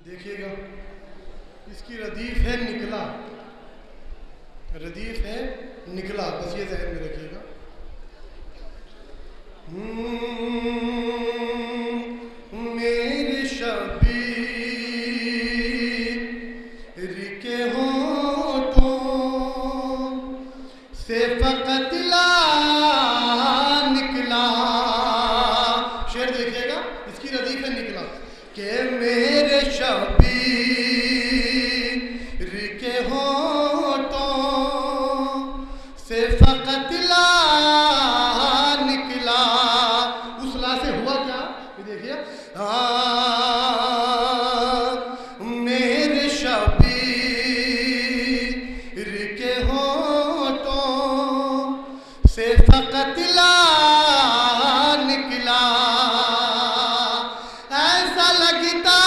دیکھیے گا اس کی ردیف ہے نکلا، ردیف ہے نکلا، بس یہ ذہن میں رکھیے گا. میرے شبیر کے ہونٹوں سے فقط لا نکلا. شعر دیکھیے گا اس کی ردیف ہے نکلا کہ میرے شبیر کے ہونٹوں سے فقط لا نکلا. اس لا سے ہوا کیا یہ دیکھیے. میرے شبیر کے ہونٹوں سے فقط لا نکلا. ایسا لگتا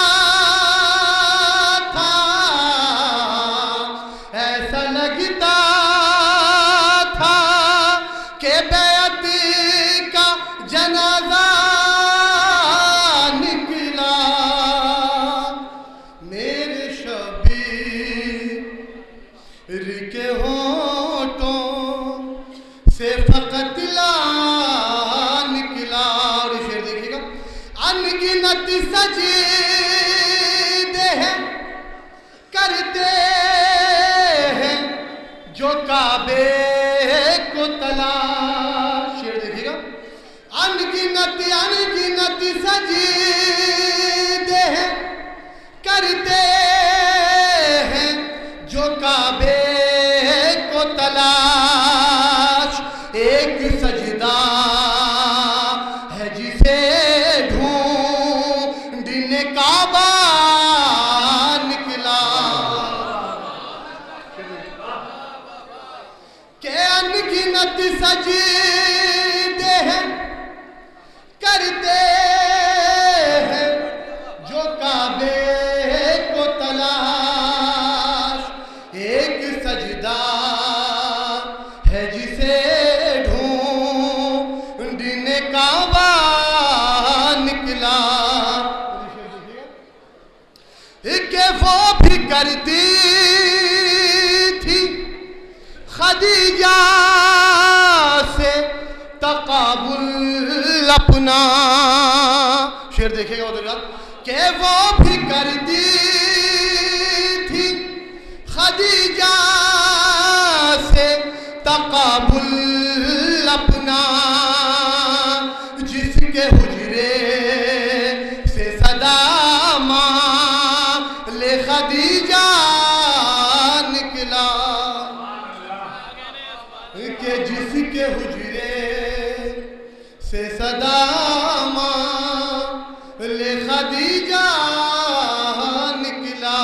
تھا، ایسا لگتا تھا کہ بیعت کا جنازہ نکلا. میرے شبیر کے ہونٹوں سے فقط لا نکلا. اور یہ شعر دیکھیے گا. انگنت سجدے ہیں کرتے ہیں جو کعبے کو تلاش. شعر دیکھیے گا. انگنت سجدے ہیں کرتے ہیں جو کعبے کو تلاش. ایک سجدہ ہے جسے ڈھونڈنے کعبہ نکلا. کہ انگنت سجدے ہیں کرتے ہیں جو کعبے کو تلاش. ایک سجدہ ہے جسے ڈھونڈنے کعبہ نکلا. کہ وہ بھی کرتی تھی خدیجہ سے تقابل اپنا. شعر دیکھے گا ادھر کہ وہ بھی کرتی تھی خدیجہ سے تقابل اپنا. جس کے حجرے سے صدا مال خدیجہ نکلا. کہ جس کے حجرے سے صدا مال خدیجہ نکلا.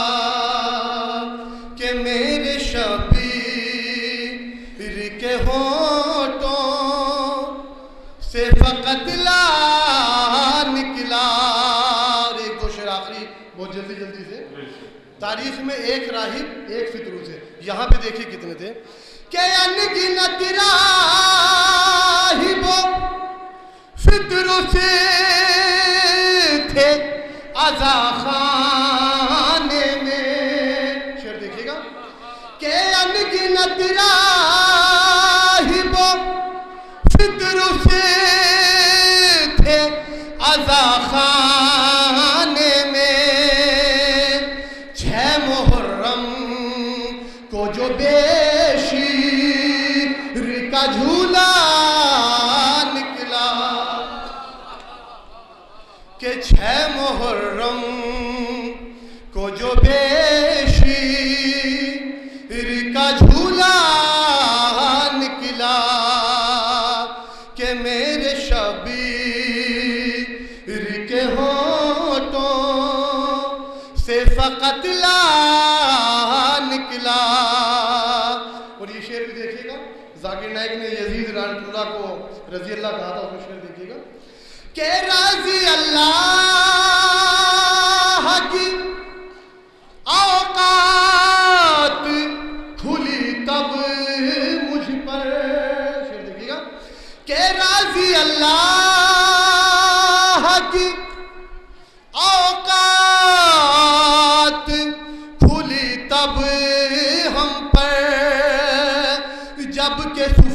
کہ میرے شبیر کے ہونٹوں سے فقط لا نکلا. اور ایک دو شعر آخری بہت جلدی سے. تاریخ میں ایک راہب ایک فطرو سے. یہاں پہ دیکھیے کتنے تھے. کہ انگنت راہبوں فطرو سے تھے عزا خانے میں. شعر دیکھیے گا. کہ انگنت راہبوں فطرو سے تھے عزا خانے میں. 6 محرم کو جو بے شیر کا جھولا نکلا. کہ 6 محرم کو جو بے شیر کا جھولا نکلا. کہ میرے شبیر کے ہونٹوں سے فقط لا نکلا. اور یہ شعر بھی دیکھیے گا. ذاکر نائک نے یزید رحمۃ اللہ کو رضی اللہ کہا تھا. اس میں شعر دیکھیے گا. کہ رضی اللہ کی اوقات کھلی تب مجھ پر. شعر دیکھیے گا. کہ رضی اللہ کی اوقات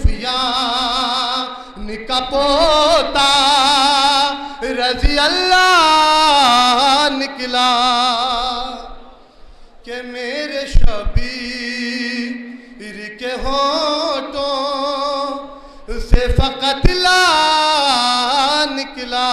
سفیان کا پوتا رضی اللہ نکلا کہ میرے شبیر کے ہونٹوں سے فقط لا نکلا